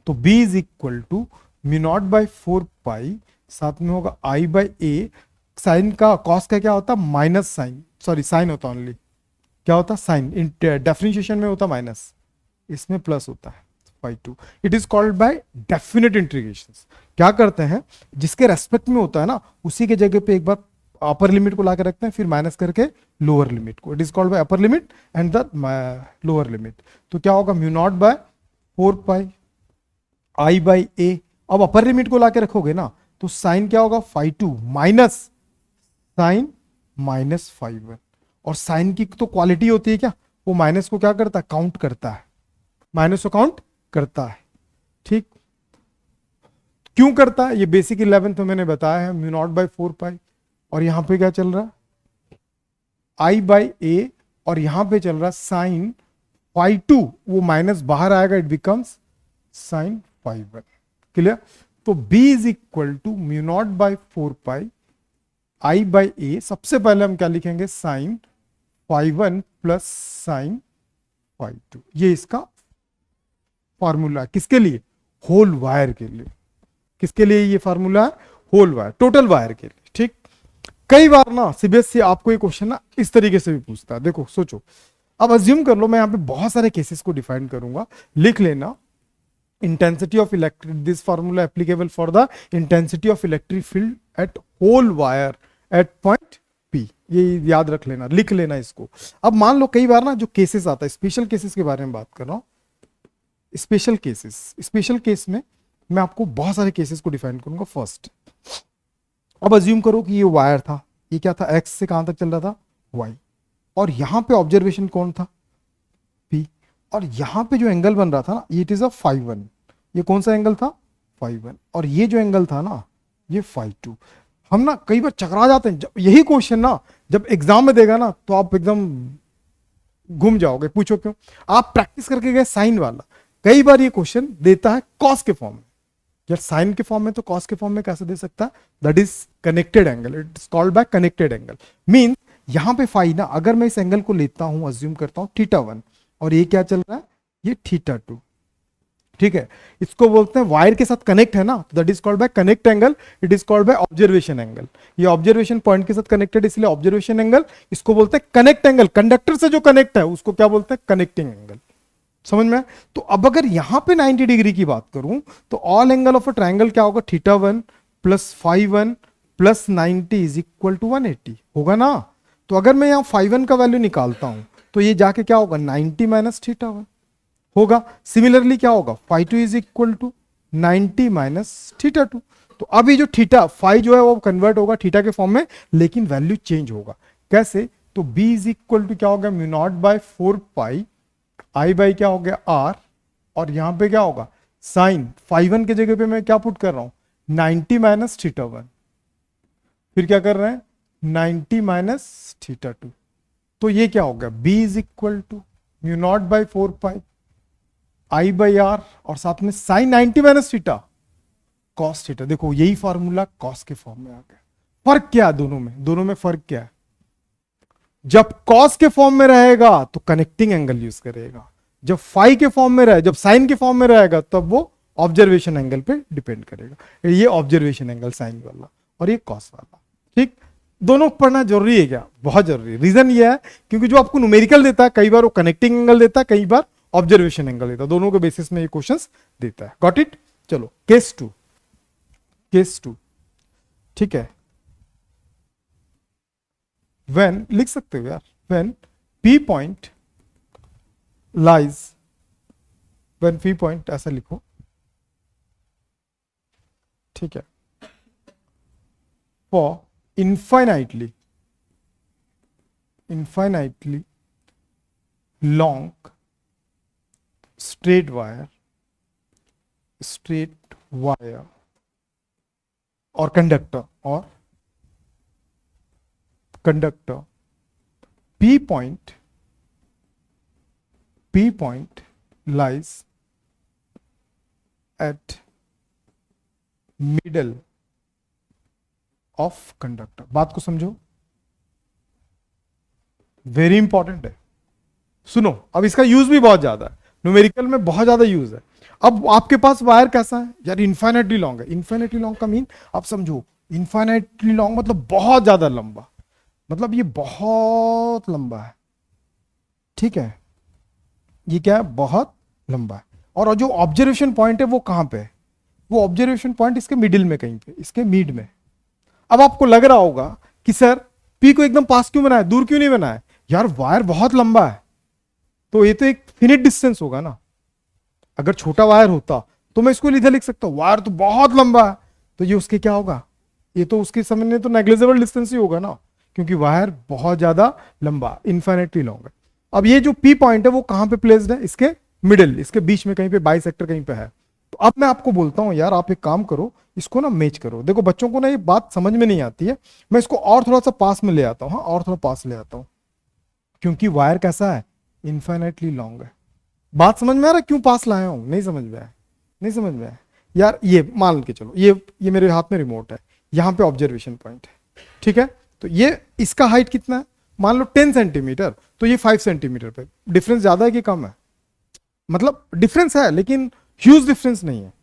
तो b इज इक्वल टू μ0/4π, साथ में होगा I/a, साइन का कॉस का क्या होता, माइनस साइन, सॉरी साइन होता ओनली, क्या होता साइन, डेफिनेशन में होता माइनस, इसमें प्लस होता है 5/2। It is called by definite integrations. क्या करते हैं, जिसके रेस्पेक्ट में होता है ना उसी के जगह पे एक बार अपर लिमिट को लाके रखते हैं, फिर माइनस करके लोअर लिमिट को। It is called by upper limit and the lower limit. तो क्या होगा, μ0/4π I/a। अब अपर लिमिट को लाके रखोगे ना तो साइन क्या होगा, 5/2 माइनस साइन -5/1। और साइन की तो क्वालिटी होती है क्या, वो माइनस को क्या करता है, काउंट करता है, माइनस को काउंट करता है। ठीक, क्यों करता है, ये बेसिक 11th में मैंने बताया है। μ0/4π और यहां पे क्या चल रहा है, I/a और यहां पे चल रहा है साइन 5/2, वो माइनस बाहर आएगा, इट बिकम्स साइन 5/1। क्लियर। तो b is equal to μ0/4π I/a। सबसे पहले हम क्या लिखेंगे, साइन 5/1 प्लस साइन 5/2। ये इसका फॉर्मूला है, किसके लिए, होल वायर के लिए। किसके लिए ये फॉर्मूला है, होल वायर, टोटल वायर के लिए। ठीक, कई बार ना सीबीएसई आपको ये क्वेश्चन ना इस तरीके से भी पूछता है। देखो सोचो, अब अज्यूम कर लो, मैं यहां पे बहुत सारे केसेस को डिफाइन करूंगा, लिख लेना। intensity of electric, this formula applicable for the intensity of electric field at whole wire at point P। ये याद रख लेना, लिख लेना इसको। अब मान लो कई बार ना जो केसेस आता है, स्पेशल केसेस के बारे में बात कर रहा हूं। स्पेशल केसेस, स्पेशल केस में मैं आपको बहुत सारे केसेस को डिफाइन करूंगा। फर्स्ट, अब अज्यूम करो कि ये वायर था, ये क्या था, एक्स से कहां तक चल रहा था, वाई, और यहां पे ऑब्जर्वेशन कौन था, P, और यहां पे जो एंगल बन रहा था ना, इट इज अ 5/1। ये कौन सा एंगल था, 5/1, और ये जो एंगल था ना, ये 5/2। हम ना कई बार चकरा जाते हैं, जब यही क्वेश्चन ना जब एग्जाम में देगा ना तो आप एकदम घूम जाओगे। पूछो क्यों, आप प्रैक्टिस करके गए साइन वाला, कई बार ये क्वेश्चन देता है कॉस के फॉर्म में। यार साइन के फॉर्म में तो कॉस के फॉर्म में कैसे दे सकता है, that is connected angle, it is called by connected angle. Mean यहां पे फाई ना, अगर मैं इस एंगल को लेता हूं, अज्यूम करता हूं θ1, और ये क्या चल रहा है, ये θ2, ठीक है, इसको बोलते हैं वायर के साथ कनेक्ट है ना, तो that is called by connect angle, it is called by observation angle. ये ऑब्जर्वेशन पॉइंट के साथ कनेक्टेड इसलिए ऑब्जर्वेशन एंगल, इसको बोलते हैं कनेक्ट एंगल। कंडक्टर से जो कनेक्ट है उसको क्या बोलते हैं, कनेक्टिंग एंगल। समझ में? तो अब अगर यहां पे 90 डिग्री की बात करूं तो all angle of a triangle क्या होगा, θ1 plus φ1 plus 90 is equal to 180 होगा ना। तो अगर मैं यहां φ1 का वैल्यू निकालता हूं तो ये जाके क्या होगा, 90 माइनस θ1 होगा। सिमिलरली क्या होगा, φ2 इज इक्वल टू 90 माइनस θ2। तो अब ये जो थीटा फाइ जो है वो कन्वर्ट होगा थीटा के फॉर्म में, लेकिन वैल्यू चेंज होगा। कैसे? तो b इज इक्वल टू क्या होगा, mu naught by 4 pi I by क्या हो गया r, और यहां पे क्या होगा साइन φ1 के जगह पे मैं क्या पुट कर रहा हूं 90 माइनस θ1, फिर क्या कर रहे हैं 90 माइनस θ2। तो ये क्या होगा, b is equal to mu naught by 4 pi I by R, और साथ में sine 90 minus theta cos theta. देखो यही फॉर्मूला कॉस के फॉर्म में आ गया। फर्क क्या है दोनों में फर्क क्या है, जब कॉस के फॉर्म में रहेगा तो कनेक्टिंग एंगल यूज करेगा, जब फाई के फॉर्म में रहे, जब साइन के फॉर्म में रहेगा तब वो ऑब्जर्वेशन एंगल पे डिपेंड करेगा। ये ऑब्जर्वेशन एंगल साइन वाला और ये कॉस वाला। ठीक, दोनों पढ़ना जरूरी है क्या, बहुत जरूरी है। रीजन ये है क्योंकि जो आपको न्यूमेरिकल देता है कई बार वो कनेक्टिंग एंगल देता है, कई बार ऑब्जर्वेशन एंगल देता है, दोनों के बेसिस में ये क्वेश्चंस देता है। Got it? चलो केस टू, ठीक है। व्हेन लिख सकते हो यार, when P point lies, when P point ऐसा लिखो, ठीक है, for infinitely long straight wire or conductor P point lies at middle of conductor. बात को समझो, वेरी इंपॉर्टेंट है, सुनो। अब इसका यूज भी बहुत ज्यादा है, न्यूमेरिकल में बहुत ज्यादा यूज है। अब आपके पास वायर कैसा है यार, इन्फाइनाइटली लॉन्ग है। इन्फाइनाइटली लॉन्ग का मीन आप समझो, इन्फाइनाइटली लॉन्ग मतलब बहुत ज्यादा लंबा, मतलब ये बहुत लंबा है, ठीक है, ये क्या है, बहुत लंबा है। और जो ऑब्जर्वेशन पॉइंट है वो कहां पे है, वो ऑब्जर्वेशन पॉइंट इसके मिडिल में कहीं पे, इसके मिड में। अब आपको लग रहा होगा कि सर पी को एकदम पास क्यों बनाया, दूर क्यों नहीं बनाया, यार वायर बहुत लंबा है तो ये तो एक फिनिट डिस्टेंस होगा ना। अगर छोटा वायर होता तो मैं इसको इधर लिख सकता हूं, वायर तो बहुत लंबा है, तो ये उसके क्या होगा, ये तो उसके सामने तो नेग्लिजिबल डिस्टेंस ही होगा ना, क्योंकि वायर बहुत ज्यादा लंबा, इन्फिनिटली लॉन्ग है। अब ये जो पी पॉइंट है वो कहां पे प्लेस्ड है, इसके मिडिल, इसके बीच में कहीं पे, बाइसेक्टर कहीं पे है। तो अब मैं आपको बोलता हूं यार आप एक काम करो, इसको ना मैच करो। देखो बच्चों को ना ये बात समझ में नहीं आती है, मैं इसको और थोड़ा सा पास में ले आता हूं, हाँ और थोड़ा पास ले आता हूं, क्योंकि वायर कैसा है, इन्फिनिटली लॉन्ग है। बात समझ में आ रहा है क्यों पास लाया हूं, नहीं समझ में आया, नहीं समझ में आया यार। ये मान के चलो, ये मेरे हाथ में रिमोट है, यहां पे ऑब्जर्वेशन पॉइंट है, ठीक है। तो ये इसका हाइट कितना है, मान लो 10 सेंटीमीटर, तो ये 5 सेंटीमीटर पे। डिफरेंस ज्यादा है कि कम है, मतलब डिफरेंस है लेकिन ह्यूज डिफरेंस नहीं है।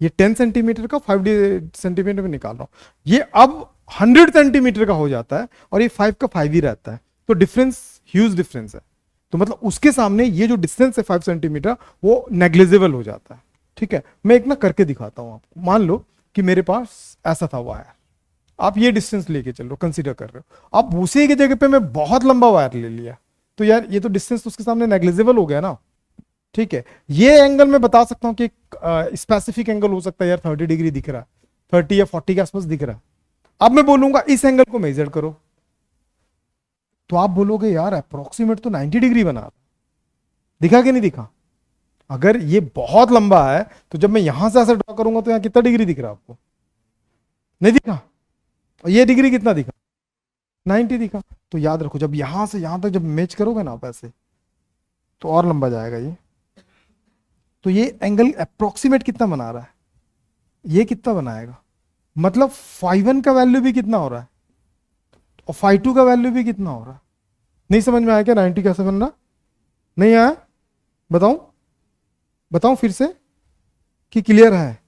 ये 10 सेंटीमीटर का 5 सेंटीमीटर में निकाल रहा हूं, ये अब 100 सेंटीमीटर का हो जाता है और ये 5 का 5 ही रहता है, तो डिफरेंस ह्यूज डिफरेंस है। तो मतलब उसके सामने ये जो डिस्टेंस है 5 सेंटीमीटर वो नेग्लिजिबल हो जाता है, ठीक है। मैं एक ना करके दिखाता हूं आपको। मान लो कि मेरे पास ऐसा था वायर, आप ये डिस्टेंस लेके चल रहे हो, कंसीडर कर रहे हो, आप उसी की जगह पे मैं बहुत लंबा वायर ले लिया, तो यार ये तो डिस्टेंस उसके सामने नेग्लिजिबल हो गया ना, ठीक है। ये एंगल मैं बता सकता हूं कि स्पेसिफिक एंगल हो सकता है यार 30 डिग्री दिख रहा है, 30 या 40 के आसपास दिख रहा है। अब मैं बोलूंगा इस एंगल को मेजर करो, तो आप बोलोगे यार अप्रोक्सीमेट तो 90 डिग्री बना, दिखा कि नहीं दिखा। अगर ये बहुत लंबा है तो जब मैं यहां से ऐसा ड्रॉ करूंगा तो यहां कितना डिग्री दिख रहा है आपको, नहीं दिखा। और ये डिग्री कितना दिखा, 90 दिखा। तो याद रखो जब यहां से यहां तक जब मैच करोगे ना आप ऐसे, तो और लंबा जाएगा ये। तो ये एंगल अप्रोक्सीमेट कितना बना रहा है, ये कितना बनाएगा, मतलब φ1 का वैल्यू भी कितना हो रहा है और φ2 का वैल्यू भी कितना हो रहा है। नहीं समझ में आया क्या 90 कैसे बनना, नहीं आया, बताऊं फिर से, कि क्लियर है?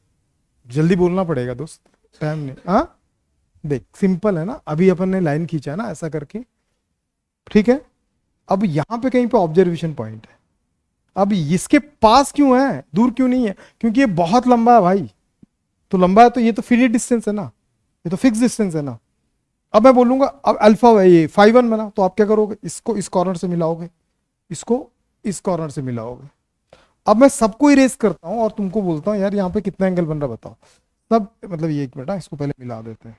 जल्दी बोलना पड़ेगा दोस्त, टाइम नहीं। हाँ देख सिंपल है ना, अभी अपन ने लाइन खींचा ना ऐसा करके, ठीक है। अब यहां पे कहीं पे ऑब्जर्वेशन पॉइंट है, अब इसके पास क्यों है, दूर क्यों नहीं है? क्योंकि ये बहुत लंबा है भाई, तो लंबा है तो ये तो फिनिट डिस्टेंस है ना, ये तो फिक्स डिस्टेंस है ना। अब मैं बोलूंगा अब अल्फा ये फाई वन बना, तो आप क्या करोगे, इसको इस कॉर्नर से मिलाओगे, इसको इस कॉर्नर से मिलाओगे। अब मैं सबको इरेज करता हूं और तुमको बोलता हूं यार यहाँ पे कितना एंगल बन रहा बताओ। सब मतलब ये एक मिनट, इसको पहले मिला देते हैं।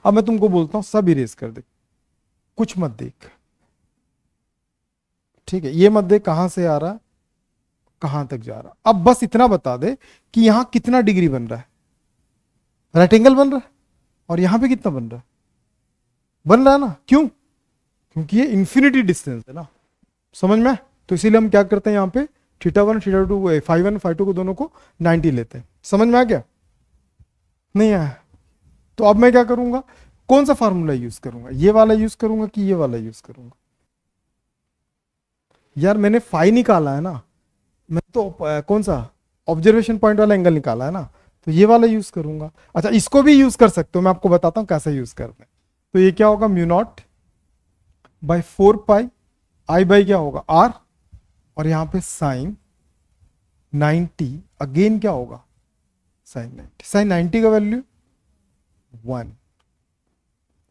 अब मैं तुमको बोलता हूं सब इरेज कर दे, कुछ मत देख, ठीक है। ये मत देख कहां से आ रहा, कहां तक जा रहा। अब बस इतना बता दे कि यहां कितना डिग्री बन रहा है, राइट एंगल बन रहा है, और यहां पे कितना बन रहा है, बन रहा है ना। क्यों? क्योंकि ये इंफिनिटी डिस्टेंस है ना, समझ में? तो इसीलिए हम क्या करते हैं यहाँ पे theta one theta two five one five two को दोनों को 90 लेते हैं। समझ में आ गया? नहीं आया? तो अब मैं क्या करूंगा, कौन सा फार्मूला यूज करूंगा, ये वाला यूज करूंगा कि ये वाला यूज करूंगा? यार मैंने फाई निकाला है ना, मैं तो कौन सा ऑब्जर्वेशन पॉइंट वाला एंगल निकाला है ना, तो ये वाला यूज करूंगा। अच्छा इसको भी यूज कर सकते हो, मैं आपको बताता हूं कैसे यूज करते हैं। तो ये क्या होगा, mu naught by 4 pi I by क्या होगा आर, और यहां पे साइन 90 अगेन क्या होगा साइन 90। साइन 90 का वैल्यू 1,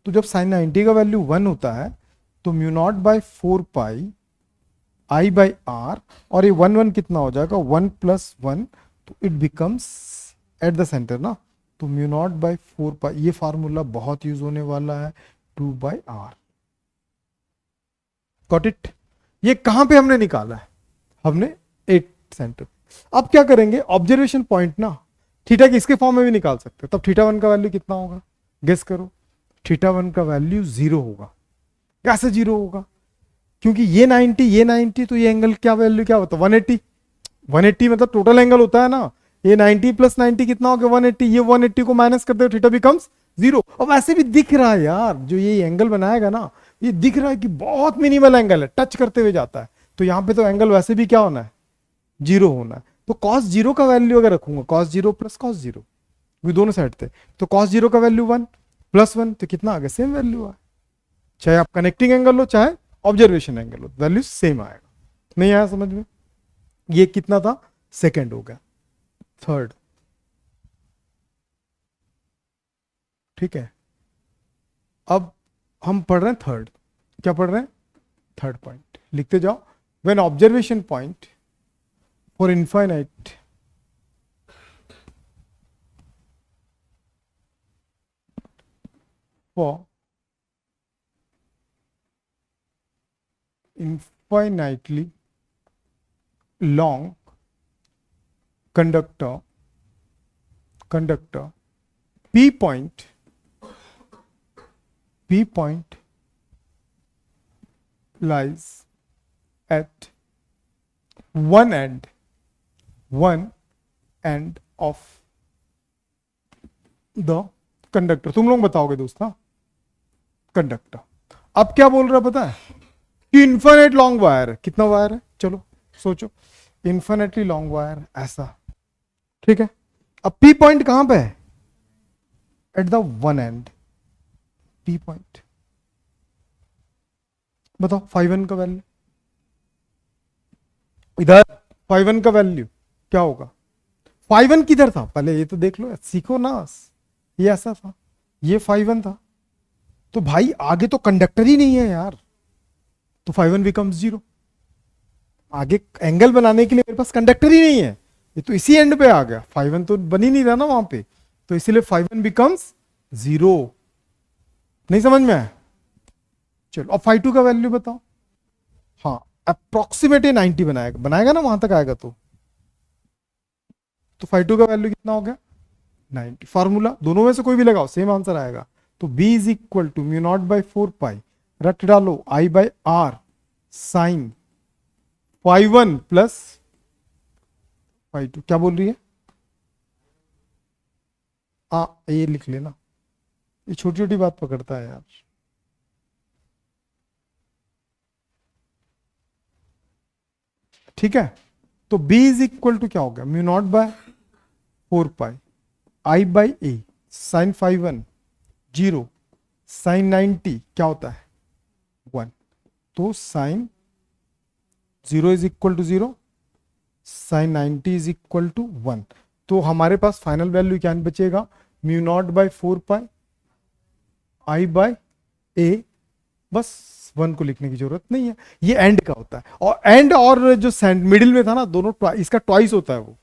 तो जब साइन 90 का वैल्यू 1 होता है तो mu naught by 4 pi I by R, और ये 1 1 कितना हो जाएगा 1 + 1, तो it becomes at the centre ना, तो म्यू नॉट बाई 4 पाई, ये फार्मूला बहुत यूज होने वाला है 2/r। Got it? ये कहां पे हमने निकाला है, हमने 8 सेंटर। अब क्या करेंगे, ऑब्जर्वेशन पॉइंट ना थीटा के इसके फॉर्म में भी निकाल सकते हो। तब थीटा वन का वैल्यू कितना होगा, गेस करो। थीटा वन का वैल्यू 0 होगा। कैसे 0 होगा? क्योंकि ये 90 तो ये एंगल क्या वैल्यू क्या होता है 180। 180 मतलब टोटल एंगल होता है ना, ये 90 + 90 कितना हो गया 180। ये 180 को माइनस करते हो थीटा बिकम्स 0। अब ऐसे भी दिख रहा है यार, जो ये एंगल बनाएगा ना, ये दिख रहा है कि बहुत मिनिमल एंगल है, टच करते हुए जाता है। तो यहां पे तो एंगल वैसे भी क्या होना है 0 होना है। तो cos 0 का वैल्यू अगर रखूंगा cos 0 + cos 0, ये दोनों साइड थे, तो cos 0 का वैल्यू 1 + 1 तो कितना आ गया, सेम वैल्यू है। चाहे आप कनेक्टिंग एंगल लो चाहे ऑब्जर्वेशन एंगल लो, वैल्यू सेम आएगा। नहीं आया समझ में? ये कितना था, सेकंड हो गया। थर्ड, ठीक है। अब हम पढ़ रहे हैं थर्ड, क्या पढ़ रहे हैं, थर्ड पॉइंट लिखते जाओ। When observation point for infinite for infinitely long conductor P point lies at one end of the conductor. तुम लोग बताओगे दोस्त, हाँ कंडक्टर। अब क्या बोल रहा है पता है कि इन्फिनिट लॉन्ग वायर है। कितना वायर है, चलो सोचो, इन्फिनिटली लॉन्ग वायर ऐसा, ठीक है। अब पी पॉइंट कहां पे है, at the one and. P point बताओ, 5n का वैल्यू इधर, 5n का वैल्यू क्या होगा, 5n किधर था पहले ये तो देख लो, सीखो ना। ये ऐसा था, ये 5n था, तो भाई आगे तो कंडक्टर ही नहीं है यार, तो 5n बिकम्स 0। आगे एंगल बनाने के लिए मेरे पास कंडक्टर ही नहीं है, ये तो इसी एंड पे आ गया, 5n तो बन ही नहीं रहा ना वहां पे, तो इसीलिए 5n बिकम्स 0। नहीं समझ में आया? चलो अब 5 2 का वैल्यू बताओ। हाँ अप्रोक्सीमेटली 90 बनाएगा ना, वहां तक आएगा तो 5 2 का वैल्यू कितना हो गया 90। फार्मूला दोनों में से कोई भी लगाओ सेम आंसर आएगा। तो b is equal to mu naught by 4 pi, रट डालो i बाई आर साइन 5 1 + 5 2। क्या बोल रही है, ये लिख लेना, ये छोटी छोटी बात पकड़ता है यार। ठीक है, तो b इज इक्वल टू क्या हो गया, mu naught by 4 pi I by A sine 5 0 sine 90 क्या होता है 1। तो sine 0 is equal to 0, sine 90 is equal to 1। तो हमारे पास फाइनल वैल्यू क्या बचेगा, mu naught by 4 pi I by A, बस 1 को लिखने की जरूरत नहीं है। ये एंड का होता है, और एंड और जो मिडिल में था ना दोनों इसका ट्वाइस होता है। वो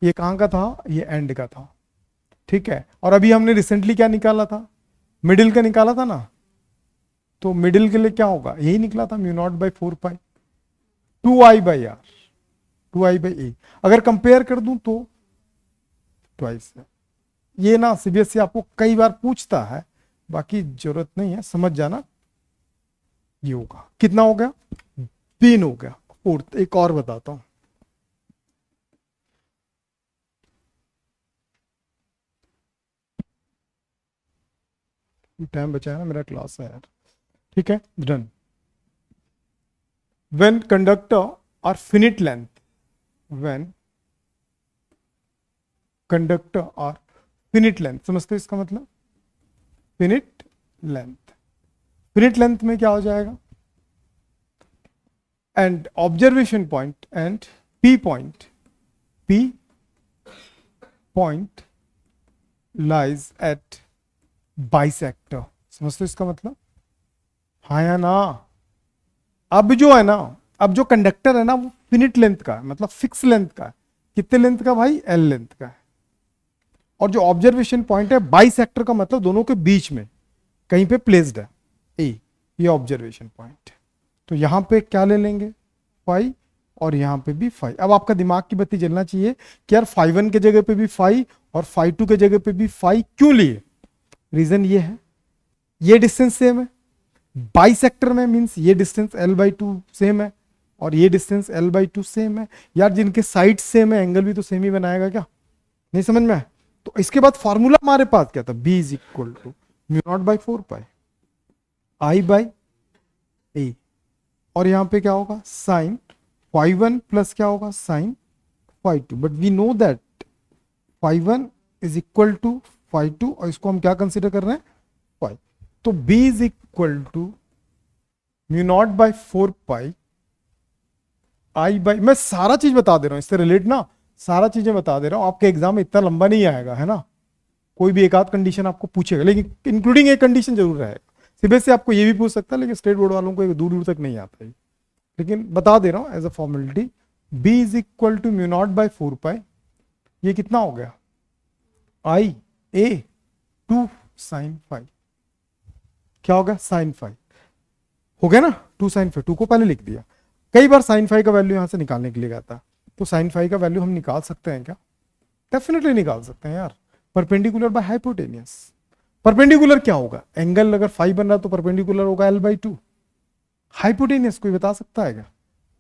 ये कहां का था, ये एंड का था, ठीक है। और अभी हमने रिसेंटली क्या निकाला था, मिडिल का निकाला था ना, तो मिडिल के लिए क्या होगा, यही निकला था mu naught by 4 pi 2i by r, 2i by a. अगर कंपेयर कर दूं तो ट्वाइस है। ये ना सीबीएसई आपको कई बार पूछता है, बाकी जरूरत नहीं है, समझ जाना। ये होगा कितना हो गया, 3 हो गया। फोर्थ एक और बताता हूं, टाइम बचा है ना, मेरा क्लास है यार, ठीक है। Done. When conductor are finite length, when conductor are finite length, समझते हो इसका मतलब, फिनिट लेंथ, फिनिट लेंथ में क्या हो जाएगा, and observation point and P point lies at bisector, समझते हो इसका मतलब, हाँ या ना। अब जो है ना, अब जो कंडक्टर है ना वो फिनिट लेंथ का है, मतलब फिक्स लेंथ का है। कितने लेंथ का भाई, एल लेंथ का है। और जो ऑब्जर्वेशन पॉइंट है बाइसेक्टर का मतलब दोनों के बीच में कहीं पे प्लेस्ड है ए, ये ऑब्जर्वेशन पॉइंट। तो यहां पे क्या ले लेंगे, फाई, और यहां पे भी फाई। अब आपका दिमाग की बत्ती जलना चाहिए कि यार फाई 1 के जगह पे भी फाई और फाई 2 के जगह पे भी फाई क्यों लिए। रीजन ये है, ये डिस्टेंस सेम है बाइसेक्टर में, मींस ये डिस्टेंस l/2 सेम है और ये डिस्टेंस l/2 सेम है। यार जिनके साइड सेम है एंगल भी तो सेम ही बनाएगा क्या, नहीं समझ में आया। तो इसके बाद फॉर्मूला हमारे पास क्या था, b is equal to mu naught by 4 pi I by a, और यहां पे क्या होगा साइन फाई 1 प्लस क्या होगा sine phi 2। But we know that phi 1 is equal to phi 2, और इसको हम क्या कंसिडर कर रहे हैं फाई। तो b is equal to mu naught by 4 pi I by, मैं सारा चीज बता दे रहा हूं इससे रिलेट ना, सारा चीजें बता दे रहा हूं। आपके एग्जाम में इतना लंबा नहीं आएगा है ना, कोई भी एक आध कंडीशन आपको पूछेगा, लेकिन इंक्लूडिंग एक कंडीशन जरूर रहेगा। सीबीएसई आपको ये भी पूछ सकता है, लेकिन स्टेट बोर्ड वालों को दूर दूर तक नहीं आता है, लेकिन बता दे रहा हूं as a formality. b is equal to mu naught by 4 pi, ये कितना हो गया आई ए 2 साइन फाई, क्या होगा साइन फाई हो गया ना, 2 साइन फाई, 2 को पहले लिख दिया। कई बार साइन फाई का वैल्यू यहां से निकालने के लिए कहता है, तो साइन फाई का वैल्यू हम निकाल सकते हैं क्या, डेफिनेटली निकाल सकते हैं यार। परपेंडिकुलर बाय हाइपोटेनियस, परपेंडिकुलर क्या होगा, एंगल अगर फाई बन रहा तो परपेंडिकुलर होगा l/2। हाइपोटेनियस कोई बता सकता है क्या,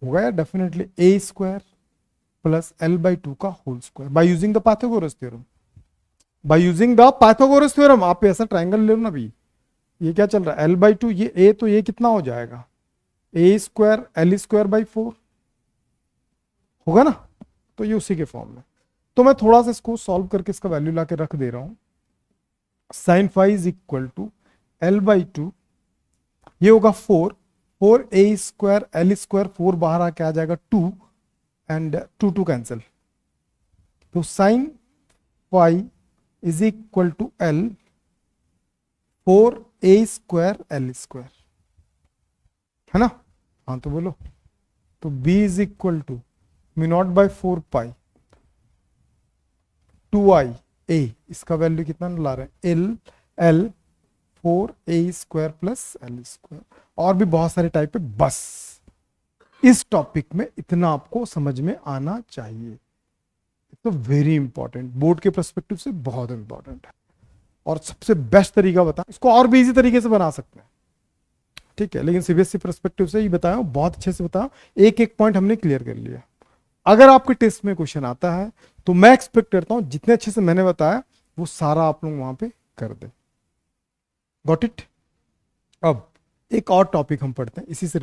होगा यार definitely a square plus l/2 का whole square by using the Pythagoras theorem, by using the Pythagoras theorem. आप ऐसा ट्रायंगल ले लो ना भी, ये क्या चल रहा है l/2, ये a, तो ये कितना हो जाएगा a square l square by 4 होगा ना, तो ये उसी के फॉर्म में। तो मैं थोड़ा सा इसको सॉल्व करके इसका वैल्यू ला के रख दे रहा हूं। Sine phi is equal to l/2, ये होगा 4 a स्क्वायर l स्क्वायर, 4 बाहर आके आ जाएगा 2 एंड 2 कैंसिल, तो sine phi is equal to l 4a square l square, है ना। हाँ तो बोलो, तो b is equal to mu naught by 4 pi 2i a, इसका वैल्यू कितना ला रहे हैं l 4a square plus l square, और भी बहुत सारे टाइप है। बस इस टॉपिक में इतना आपको समझ में आना चाहिए, तो वेरी इंपॉर्टेंट, बोर्ड के पर्सपेक्टिव से बहुत इंपॉर्टेंट है। और सबसे बेस्ट तरीका बता, इसको और भी इजी तरीके से बना सकते हैं, ठीक है, लेकिन सीबीएसई पर्सपेक्टिव से ही बताया, बहुत अच्छे से बताया, एक एक पॉइंट हमने क्लियर कर लिया। अगर आपके टेस्ट में क्वेश्चन आता है तो मैं एक्सपेक्ट करता हूं जितने अच्छे से मैंने बताया वो सारा आप लोग वहां पे कर दे। Got it. अब एक और टॉपिक हम पढ़ते हैं इसी से